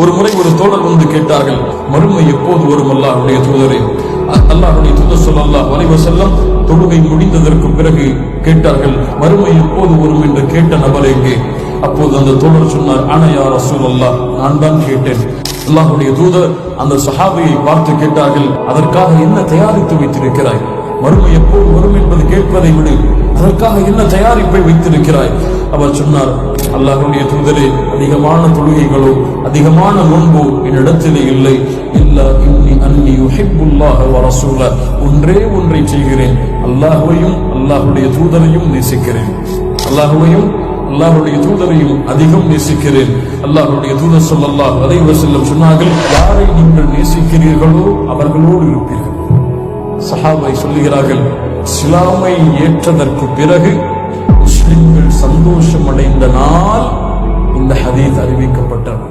ஒரு முறை ஒரு தோழர் வந்து கேட்டார்கள், மறுமை எப்போது வரும் அல்லாஹ்வுடைய தூதரே? அல்லாஹ்வுடைய தூதர் ஸல்லல்லாஹு அலைஹி வஸல்லம் தொழுகை முடிந்ததற்கு பிறகு கேட்டார்கள், மறுமை எப்போது வரும் என்று கேட்ட நபர் எங்கே? அப்போது அந்த தோழர் சொன்னார், அன யா ரசூலல்லாஹ், நான் தான் கேட்டேன். அல்லாஹ்வுடைய தூதர் அந்த சஹாபியை பார்த்து கேட்டார்கள், அதற்காக என்ன தயாரித்து வைத்திருக்கிறாய்? மறுமை எப்போது வரும் என்பது கேட்பதை விட அதற்காக என்ன தயாரிப்பை வைத்திருக்கிறாய்? அவர் சொன்னார், அல்லாஹ்வுடைய தூதரே, அதிகமான தொழுகைகளோ அதிகமான நோன்போ என்னிடத்திலே இல்லை. இல்லா இன்னி அன்னி யுஹிப்புல்லாஹ வ ரசூலஹு, ஒன்றை செய்கிறேன், அல்லாஹ்வையும் அல்லாஹ்வுடைய தூதரையும் நேசிக்கிறேன். அல்லாஹ்வையும் அல்லாஹ்வுடைய தூதரையும் அதிகம் நேசிக்கிறேன். அல்லாஹ்வுடைய தூதர் ஸல்லல்லாஹு அலைஹி வஸல்லம் சொன்னார்கள், யாரை நீங்கள் நேசிக்கிறீர்களோ அவர்களோடு இருப்பீர்கள். சஹாபை சொல்லுகிறார்கள், இஸ்லாமை ஏற்றதற்கு பிறகு முஸ்லிம்கள் சந்தோஷம் அடைந்த நாள் இந்த ஹதீஸ் அறிவிக்கப்பட்டது.